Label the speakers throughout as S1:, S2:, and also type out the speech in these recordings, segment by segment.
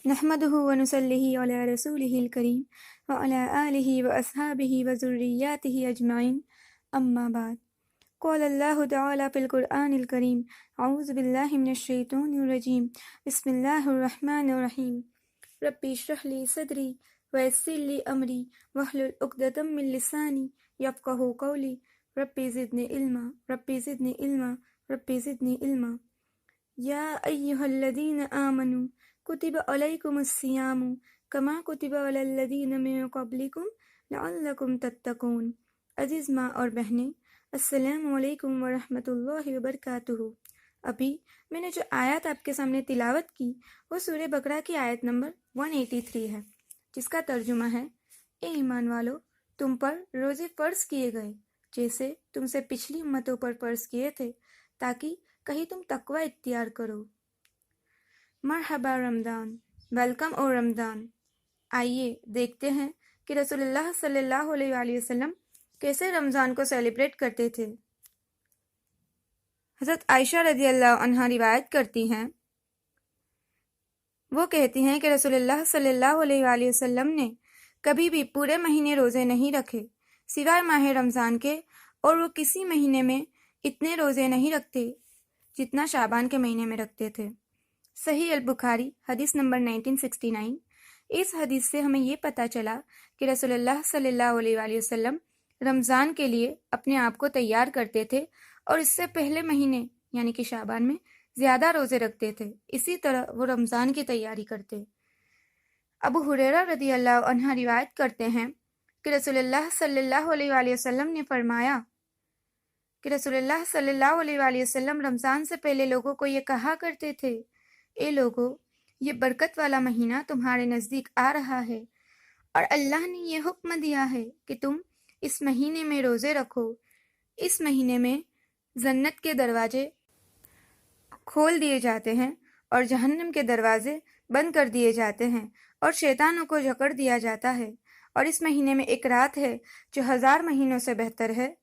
S1: نحمده ونصلي على رسوله الكريم وعلى آله وأصحابه وذرياته أجمعين أما بعد قال الله تعالى في القرآن الكريم أعوذ بالله من الشيطان الرجيم بسم الله الرحمن الرحيم ربي اشرح لي صدري ويسر لي أمري واحلل عقدة من لساني يفقهوا قولي ربي زدني علما ربي زدني علما ربي زدني علما يا أيها الذين آمنوا كتب عليكم الصيام كما كتب على الذين من قبلكم لعلكم تتقون۔ عزیز ماں اور بہنیں، السلام علیکم ورحمۃ اللہ وبرکاتہ۔ ابھی میں نے جو آیات آپ کے سامنے تلاوت کی وہ سورہ بقرہ کی آیت نمبر 183 ہے، جس کا ترجمہ ہے: اے ایمان والو، تم پر روزے فرض کیے گئے جیسے تم سے پچھلی امتوں پر فرض کیے تھے، تاکہ کہیں تم تقوی اختیار کرو۔ مرحبا رمضان، ویلکم او رمضان۔ آئیے دیکھتے ہیں کہ رسول اللہ صلی اللہ علیہ وآلہ وسلم کیسے رمضان کو سیلیبریٹ کرتے تھے۔ حضرت عائشہ رضی اللہ عنہا روایت کرتی ہیں، وہ کہتی ہیں کہ رسول اللہ صلی اللہ علیہ وآلہ وسلم نے کبھی بھی پورے مہینے روزے نہیں رکھے سوائے ماہ رمضان کے، اور وہ کسی مہینے میں اتنے روزے نہیں رکھتے جتنا شعبان کے مہینے میں رکھتے تھے۔ صحیح البخاری حدیث نمبر 1969۔ اس حدیث سے ہمیں یہ پتہ چلا کہ رسول اللہ صلی اللہ علیہ وآلہ وسلم رمضان کے لیے اپنے آپ کو تیار کرتے تھے، اور اس سے پہلے مہینے یعنی کہ شعبان میں زیادہ روزے رکھتے تھے، اسی طرح وہ رمضان کی تیاری کرتے۔ ابو ہریرہ رضی اللہ عنہ روایت کرتے ہیں کہ رسول اللہ صلی اللہ علیہ وآلہ وسلم نے فرمایا کہ رسول اللہ صلی اللہ علیہ وآلہ وسلم رمضان سے پہلے لوگوں کو یہ کہا کرتے تھے: اے لوگو، یہ برکت والا مہینہ تمہارے نزدیک آ رہا ہے، اور اللہ نے یہ حکم دیا ہے کہ تم اس مہینے میں روزے رکھو۔ اس مہینے میں جنت کے دروازے کھول دیے جاتے ہیں اور جہنم کے دروازے بند کر دیے جاتے ہیں، اور شیطانوں کو جکڑ دیا جاتا ہے، اور اس مہینے میں ایک رات ہے جو 1000 مہینوں سے بہتر ہے۔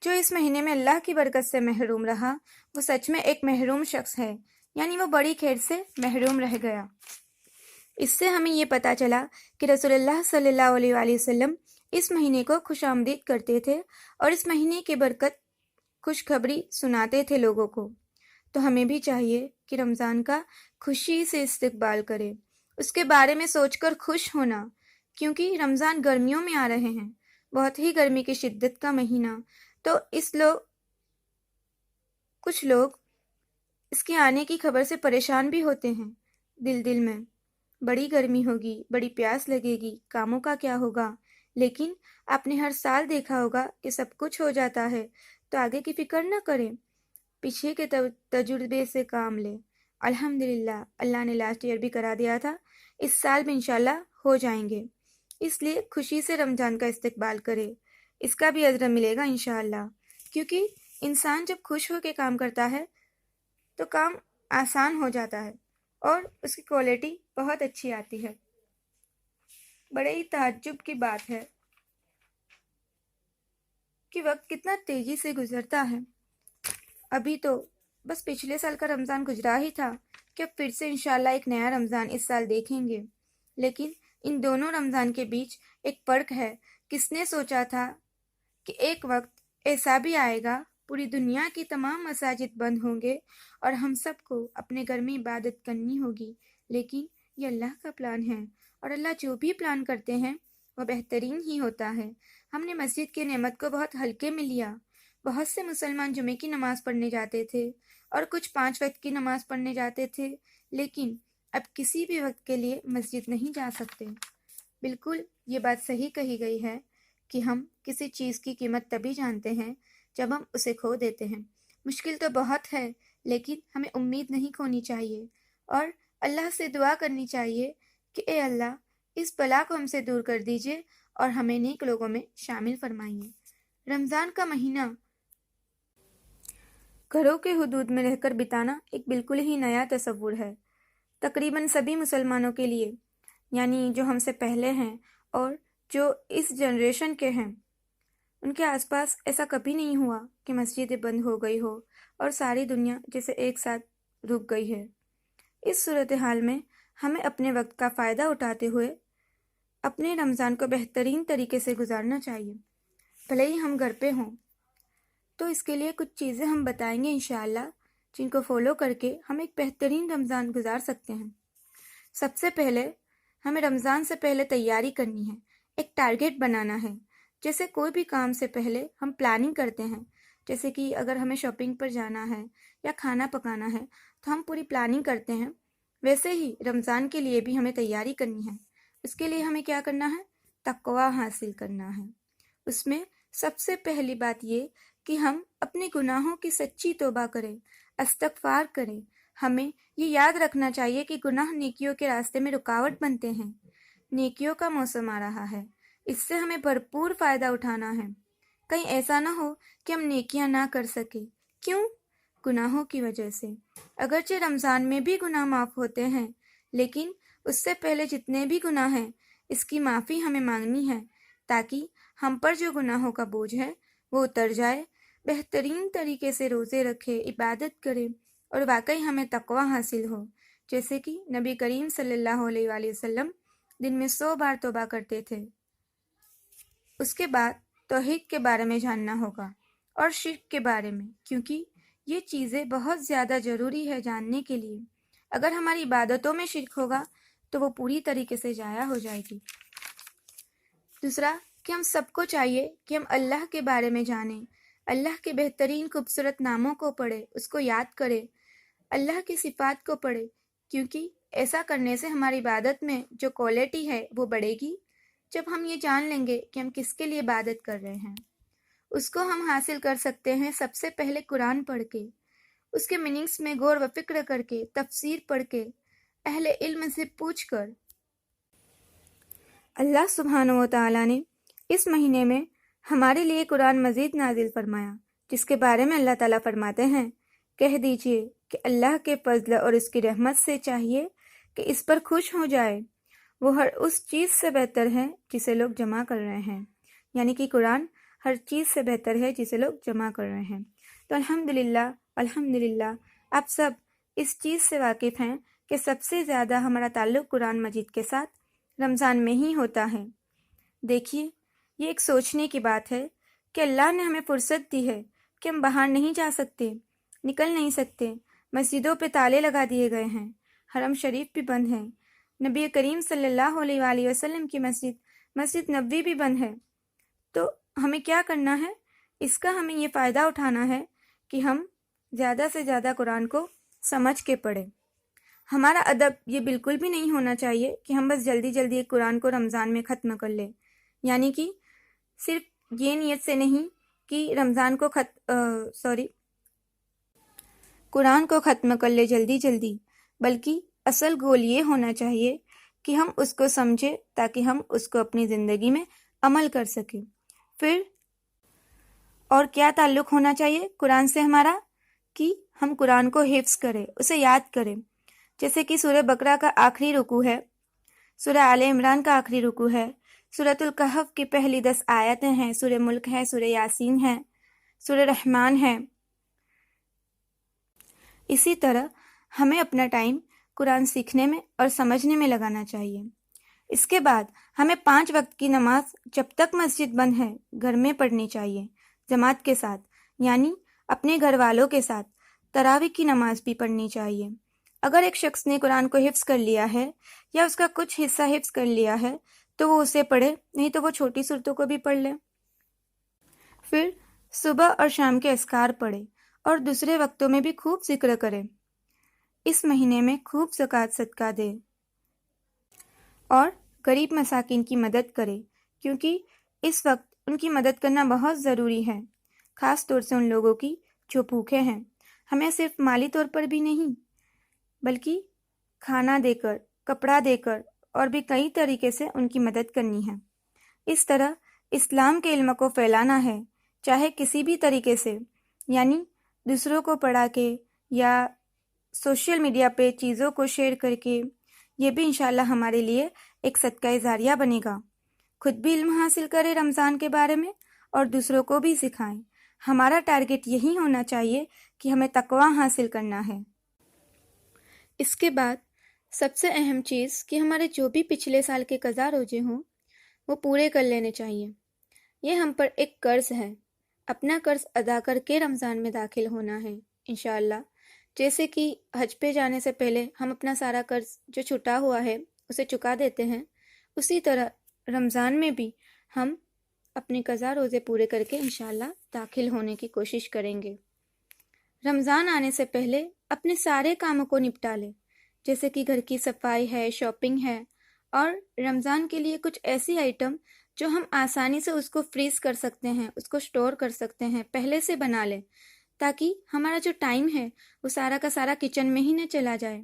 S1: جو اس مہینے میں اللہ کی برکت سے محروم رہا وہ سچ میں ایک محروم شخص ہے، یعنی وہ بڑی خیر سے محروم رہ گیا۔ اس سے ہمیں یہ پتہ چلا کہ رسول اللہ صلی اللہ علیہ وآلہ وسلم اس مہینے کو خوش آمدید کرتے تھے، اور اس مہینے کی برکت خوشخبری سناتے تھے لوگوں کو۔ تو ہمیں بھی چاہیے کہ رمضان کا خوشی سے استقبال کرے، اس کے بارے میں سوچ کر خوش ہونا، کیونکہ رمضان گرمیوں میں آ رہے ہیں، بہت ہی گرمی کی شدت کا مہینہ۔ تو کچھ لوگ اس کے آنے کی خبر سے پریشان بھی ہوتے ہیں، دل میں بڑی گرمی ہوگی، بڑی پیاس لگے گی، کاموں کا کیا ہوگا۔ لیکن آپ نے ہر سال دیکھا ہوگا کہ سب کچھ ہو جاتا ہے، تو آگے کی فکر نہ کریں، پیچھے کے تجربے سے کام لیں۔ الحمدللہ اللہ نے لاسٹ ایئر بھی کرا دیا تھا، اس سال بھی انشاءاللہ ہو جائیں گے۔ اس لیے خوشی سے رمضان کا استقبال کرے، اس کا بھی اجر ملے گا انشاءاللہ، کیونکہ انسان جب خوش ہو کے کام کرتا ہے تو کام آسان ہو جاتا ہے اور اس کی کوالٹی بہت اچھی آتی ہے۔ بڑے ہی تعجب کی بات ہے کہ وقت کتنا تیزی سے گزرتا ہے۔ ابھی تو بس پچھلے سال کا رمضان گزرا ہی تھا کہ اب پھر سے انشاءاللہ ایک نیا رمضان اس سال دیکھیں گے، لیکن ان دونوں رمضان کے بیچ ایک فرق ہے۔ کس نے سوچا تھا کہ ایک وقت ایسا بھی آئے گا، پوری دنیا کی تمام مساجد بند ہوں گے اور ہم سب کو اپنے گھر میں عبادت کرنی ہوگی۔ لیکن یہ اللہ کا پلان ہے، اور اللہ جو بھی پلان کرتے ہیں وہ بہترین ہی ہوتا ہے۔ ہم نے مسجد کی نعمت کو بہت ہلکے میں لیا۔ بہت سے مسلمان جمعے کی نماز پڑھنے جاتے تھے اور کچھ 5 وقت کی نماز پڑھنے جاتے تھے، لیکن اب کسی بھی وقت کے لیے مسجد نہیں جا سکتے۔ بالکل یہ بات صحیح کہی گئی ہے کہ ہم کسی چیز کی قیمت تبھی جانتے ہیں جب ہم اسے کھو دیتے ہیں۔ مشکل تو بہت ہے، لیکن ہمیں امید نہیں کھونی چاہیے، اور اللہ سے دعا کرنی چاہیے کہ اے اللہ اس بلا کو ہم سے دور کر دیجئے اور ہمیں نیک لوگوں میں شامل فرمائیے۔ رمضان کا مہینہ گھروں کے حدود میں رہ کر بتانا ایک بالکل ہی نیا تصور ہے، تقریباً سبھی مسلمانوں کے لیے، یعنی جو ہم سے پہلے ہیں اور جو اس جنریشن کے ہیں، ان کے آس پاس ایسا کبھی نہیں ہوا کہ مسجدیں بند ہو گئی ہو اور ساری دنیا جیسے ایک ساتھ رک گئی ہے۔ اس صورتحال میں ہمیں اپنے وقت کا فائدہ اٹھاتے ہوئے اپنے رمضان کو بہترین طریقے سے گزارنا چاہیے، بھلے ہی ہم گھر پہ ہوں۔ تو اس کے لیے کچھ چیزیں ہم بتائیں گے انشاءاللہ، جن کو فالو کر کے ہم ایک بہترین رمضان گزار سکتے ہیں۔ سب سے پہلے ہمیں رمضان سے پہلے تیاری کرنی ہے، ایک ٹارگیٹ بنانا ہے۔ جیسے کوئی بھی کام سے پہلے ہم پلاننگ کرتے ہیں، جیسے کہ اگر ہمیں شاپنگ پر جانا ہے یا کھانا پکانا ہے تو ہم پوری پلاننگ کرتے ہیں، ویسے ہی رمضان کے لیے بھی ہمیں تیاری کرنی ہے۔ اس کے لیے ہمیں کیا کرنا ہے؟ تقوی حاصل کرنا ہے۔ اس میں سب سے پہلی بات یہ کہ ہم اپنے گناہوں کی سچی توبہ کریں، استغفار کریں۔ ہمیں یہ یاد رکھنا چاہیے کہ گناہ نیکیوں کے راستے میں رکاوٹ بنتے ہیں۔ نیکیوں کا موسم آ رہا ہے، اس سے ہمیں بھرپور فائدہ اٹھانا ہے۔ کہیں ایسا نہ ہو کہ ہم نیکیاں نہ کر سکیں۔ کیوں؟ گناہوں کی وجہ سے۔ اگرچہ رمضان میں بھی گناہ معاف ہوتے ہیں، لیکن اس سے پہلے جتنے بھی گناہ ہیں اس کی معافی ہمیں مانگنی ہے، تاکہ ہم پر جو گناہوں کا بوجھ ہے وہ اتر جائے۔ بہترین طریقے سے روزے رکھے، عبادت کرے اور واقعی ہمیں تقوی حاصل ہو، جیسے کہ نبی کریم صلی اللہ علیہ وآلہ وسلم دن میں 100 بار توبہ کرتے تھے۔ اس کے بعد توحید کے بارے میں جاننا ہوگا اور شرک کے بارے میں، کیونکہ یہ چیزیں بہت زیادہ ضروری ہے جاننے کے لیے۔ اگر ہماری عبادتوں میں شرک ہوگا تو وہ پوری طریقے سے ضائع ہو جائے گی۔ دوسرا کہ ہم سب کو چاہیے کہ ہم اللہ کے بارے میں جانیں، اللہ کے بہترین خوبصورت ناموں کو پڑھے، اس کو یاد کرے، اللہ کی صفات کو پڑھے، کیونکہ ایسا کرنے سے ہماری عبادت میں جو کوالٹی ہے وہ بڑھے گی۔ جب ہم یہ جان لیں گے کہ ہم کس کے لیے عبادت کر رہے ہیں، اس کو ہم حاصل کر سکتے ہیں سب سے پہلے قرآن پڑھ کے، اس کے میننگز میں غور و فکر کر کے، تفسیر پڑھ کے، اہل علم سے پوچھ کر۔ اللہ سبحانہ و تعالیٰ نے اس مہینے میں ہمارے لیے قرآن مجید نازل فرمایا، جس کے بارے میں اللہ تعالیٰ فرماتے ہیں، کہہ دیجئے کہ اللہ کے فضل اور اس کی رحمت سے چاہیے کہ اس پر خوش ہو جائے، وہ ہر اس چیز سے بہتر ہے جسے لوگ جمع کر رہے ہیں۔ یعنی کہ قرآن ہر چیز سے بہتر ہے جسے لوگ جمع کر رہے ہیں۔ تو الحمدللہ آپ سب اس چیز سے واقف ہیں کہ سب سے زیادہ ہمارا تعلق قرآن مجید کے ساتھ رمضان میں ہی ہوتا ہے۔ دیکھیے، یہ ایک سوچنے کی بات ہے کہ اللہ نے ہمیں فرصت دی ہے کہ ہم باہر نہیں جا سکتے، نکل نہیں سکتے، مسجدوں پہ تالے لگا دیے گئے ہیں، حرم شریف بھی بند ہے، نبی کریم صلی اللہ علیہ وآلہ وسلم کی مسجد نبوی بھی بند ہے۔ تو ہمیں کیا کرنا ہے؟ اس کا ہمیں یہ فائدہ اٹھانا ہے کہ ہم زیادہ سے زیادہ قرآن کو سمجھ کے پڑھیں۔ ہمارا ادب یہ بالکل بھی نہیں ہونا چاہیے کہ ہم بس جلدی جلدی قرآن کو رمضان میں ختم کر لیں، یعنی کہ صرف یہ نیت سے نہیں کہ رمضان کو قرآن کو ختم کر لے جلدی جلدی، بلکہ اصل گول یہ ہونا چاہیے کہ ہم اس کو سمجھیں تاکہ ہم اس کو اپنی زندگی میں عمل کر سکیں۔ پھر اور کیا تعلق ہونا چاہیے قرآن سے ہمارا؟ کہ ہم قرآن کو حفظ کریں، اسے یاد کریں، جیسے کہ سورہ بقرہ کا آخری رکوع ہے، سورہ آل عمران کا آخری رکوع ہے، سورۃ الکہف کی پہلی 10 آیتیں ہیں، سورہ ملک ہے، سورہ یاسین ہے، سورہ رحمان ہے۔ اسی طرح ہمیں اپنا ٹائم قرآن سیکھنے میں اور سمجھنے میں لگانا چاہیے۔ اس کے بعد ہمیں 5 وقت کی نماز جب تک مسجد بند ہے گھر میں پڑھنی چاہیے، جماعت کے ساتھ، یعنی اپنے گھر والوں کے ساتھ۔ تراویح کی نماز بھی پڑھنی چاہیے۔ اگر ایک شخص نے قرآن کو حفظ کر لیا ہے یا اس کا کچھ حصہ حفظ کر لیا ہے تو وہ اسے پڑھے، نہیں تو وہ چھوٹی سورتوں کو بھی پڑھ لے۔ پھر صبح اور شام کے اذکار پڑھے اور دوسرے وقتوں میں بھی خوب ذکر کرے۔ اس مہینے میں خوب زکوٰۃ صدقہ دے اور غریب مساکین کی مدد کرے، کیونکہ اس وقت ان کی مدد کرنا بہت ضروری ہے، خاص طور سے ان لوگوں کی جو بھوکے ہیں۔ ہمیں صرف مالی طور پر بھی نہیں بلکہ کھانا دے کر، کپڑا دے کر اور بھی کئی طریقے سے ان کی مدد کرنی ہے۔ اس طرح اسلام کے علم کو پھیلانا ہے، چاہے کسی بھی طریقے سے، یعنی دوسروں کو پڑھا کے یا سوشل میڈیا پہ چیزوں کو شیئر کر کے۔ یہ بھی انشاءاللہ ہمارے لیے ایک صدقہ جاریہ بنے گا۔ خود بھی علم حاصل کرے رمضان کے بارے میں اور دوسروں کو بھی سکھائیں۔ ہمارا ٹارگٹ یہی ہونا چاہیے کہ ہمیں تقوی حاصل کرنا ہے۔ اس کے بعد سب سے اہم چیز کہ ہمارے جو بھی پچھلے سال کے قضا روزے ہوں وہ پورے کر لینے چاہیے۔ یہ ہم پر ایک قرض ہے، اپنا قرض ادا کر کے رمضان میں داخل ہونا ہے انشاءاللہ۔ جیسے کہ حج پہ جانے سے پہلے ہم اپنا سارا قرض جو چھٹا ہوا ہے اسے چکا دیتے ہیں، اسی طرح رمضان میں بھی ہم اپنے قضا روزے پورے کر کے انشاءاللہ داخل ہونے کی کوشش کریں گے۔ رمضان آنے سے پہلے اپنے سارے کاموں کو نپٹا لیں، جیسے کہ گھر کی صفائی ہے، شاپنگ ہے، اور رمضان کے لیے کچھ ایسی آئٹم جو ہم آسانی سے اس کو فریز کر سکتے ہیں، اس کو سٹور کر سکتے ہیں، پہلے سے بنا لیں تاکہ ہمارا جو ٹائم ہے وہ سارا کا سارا کچن میں ہی نہ چلا جائے،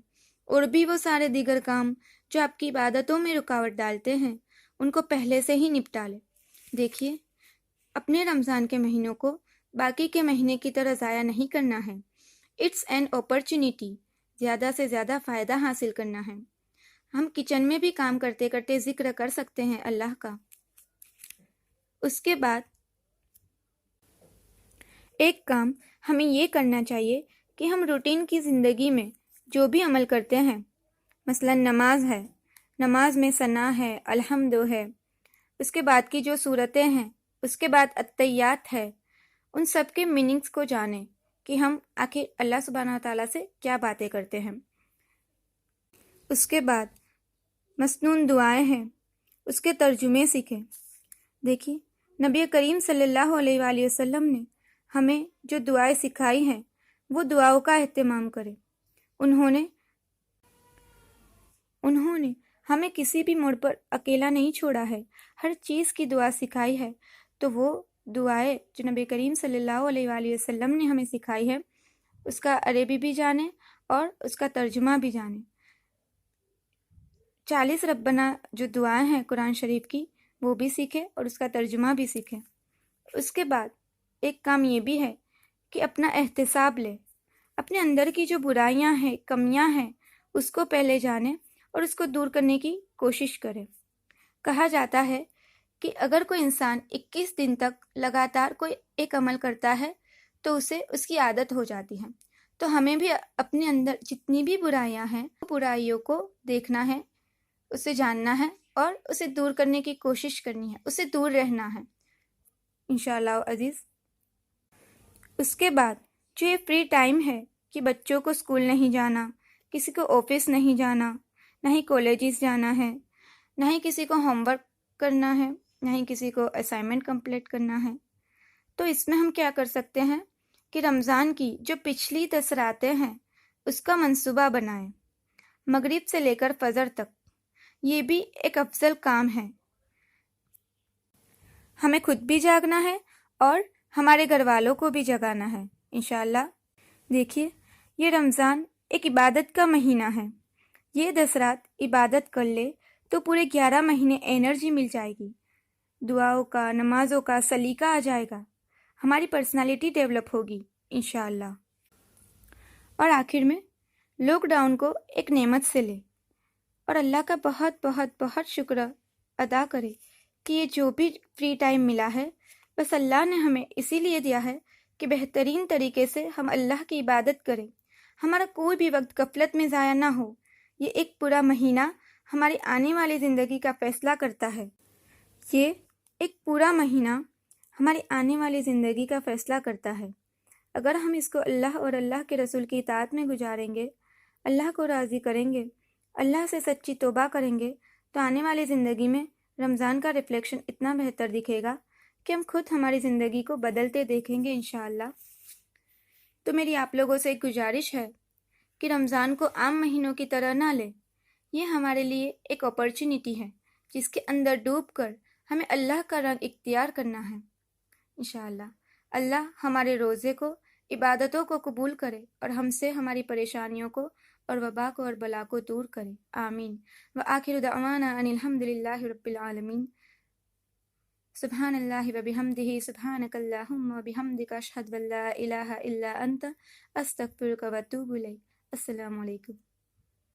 S1: اور بھی وہ سارے دیگر کام جو آپ کی عبادتوں میں رکاوٹ ڈالتے ہیں ان کو پہلے سے ہی نپٹا لیں۔ دیکھیے، اپنے رمضان کے مہینوں کو باقی کے مہینے کی طرح ضائع نہیں کرنا ہے۔ اٹس این اپرچونٹی، زیادہ سے زیادہ فائدہ حاصل کرنا ہے۔ ہم کچن میں بھی کام کرتے کرتے ذکر کر سکتے ہیں اللہ کا۔ اس کے بعد ایک کام ہمیں یہ کرنا چاہیے کہ ہم روٹین کی زندگی میں جو بھی عمل کرتے ہیں، مثلا نماز ہے، نماز میں ثنا ہے، الحمد ہے، اس کے بعد کی جو صورتیں ہیں، اس کے بعد التحیات ہے، ان سب کے میننگز کو جانیں کہ ہم آخر اللہ سبحانہ و تعالیٰ سے کیا باتیں کرتے ہیں۔ اس کے بعد مسنون دعائیں ہیں، اس کے ترجمے سیکھیں۔ دیکھیے، نبی کریم صلی اللہ علیہ وآلہ وسلم نے ہمیں جو دعائیں سکھائی ہیں وہ دعاؤں کا اہتمام کریں۔ انہوں نے ہمیں کسی بھی موڑ پر اکیلا نہیں چھوڑا ہے، ہر چیز کی دعا سکھائی ہے۔ تو وہ دعائیں جو نبی کریم صلی اللہ علیہ وآلہ وسلم نے ہمیں سکھائی ہے اس کا عربی بھی جانیں اور اس کا ترجمہ بھی جانیں۔ 40 ربنا جو دعائیں ہیں قرآن شریف کی وہ بھی سیکھیں اور اس کا ترجمہ بھی سیکھیں۔ اس کے بعد ایک کام یہ بھی ہے کہ اپنا احتساب لیں، اپنے اندر کی جو برائیاں ہیں، کمیاں ہیں، اس کو پہلے جانیں اور اس کو دور کرنے کی کوشش کریں۔ کہا جاتا ہے کہ اگر کوئی انسان 21 دن تک لگاتار کوئی ایک عمل کرتا ہے تو اسے اس کی عادت ہو جاتی ہے۔ تو ہمیں بھی اپنے اندر جتنی بھی برائیاں ہیں برائیوں کو دیکھنا ہے، اسے جاننا ہے اور اسے دور کرنے کی کوشش کرنی ہے، اسے دور رہنا ہے انشاءاللہ عزیز۔ اس کے بعد جو یہ فری ٹائم ہے کہ بچوں کو اسکول نہیں جانا، کسی کو آفس نہیں جانا، نہ ہی کالجز جانا ہے، نہ ہی کسی کو ہوم ورک کرنا ہے، نہ ہی کسی کو اسائنمنٹ کمپلیٹ کرنا ہے، تو اس میں ہم کیا کر سکتے ہیں کہ رمضان کی جو پچھلی 10 راتیں ہیں اس کا منصوبہ بنائیں، مغرب سے لے کر فجر تک۔ یہ بھی ایک افضل کام ہے، ہمیں خود بھی جاگنا ہے اور ہمارے گھر والوں کو بھی جگانا ہے انشاءاللہ۔ دیکھیے، یہ رمضان ایک عبادت کا مہینہ ہے، یہ 10 رات عبادت کر لے تو پورے 11 مہینے انرجی مل جائے گی، دعاؤں کا، نمازوں کا سلیقہ آ جائے گا، ہماری پرسنالٹی ڈیولپ ہوگی انشاءاللہ۔ اور آخر میں لاک ڈاؤن کو ایک نعمت سے لے اور اللہ کا بہت بہت بہت شکر ادا کرے کہ یہ جو بھی فری ٹائم ملا ہے بس اللہ نے ہمیں اسی لیے دیا ہے کہ بہترین طریقے سے ہم اللہ کی عبادت کریں، ہمارا کوئی بھی وقت غفلت میں ضائع نہ ہو۔ یہ ایک پورا مہینہ ہماری آنے والی زندگی کا فیصلہ کرتا ہے، یہ ایک پورا مہینہ ہماری آنے والی زندگی کا فیصلہ کرتا ہے۔ اگر ہم اس کو اللہ اور اللہ کے رسول کی اطاعت میں گزاریں گے، اللہ کو راضی کریں گے، اللہ سے سچی توبہ کریں گے، تو آنے والی زندگی میں رمضان کا ریفلیکشن اتنا بہتر دکھے گا کہ ہم خود ہماری زندگی کو بدلتے دیکھیں گے انشاءاللہ۔ تو میری آپ لوگوں سے ایک گزارش ہے کہ رمضان کو عام مہینوں کی طرح نہ لیں، یہ ہمارے لیے ایک اپرچونٹی ہے جس کے اندر ڈوب کر ہمیں اللہ کا رنگ اختیار کرنا ہے انشاءاللہ۔ اللہ ہمارے روزے کو، عبادتوں کو قبول کرے اور ہم سے ہماری پریشانیوں کو اور وبا کو اور بلا کو دور کرے، آمین۔ وآخر دعوانا ان الحمد للہ رب العالمین۔ سبحان اللہ وبحمدہ، سبحانک اللہم وبحمدک، اشہد ان لا الہ الا انت، استغفرک واتوب الیک۔ السلام علیکم۔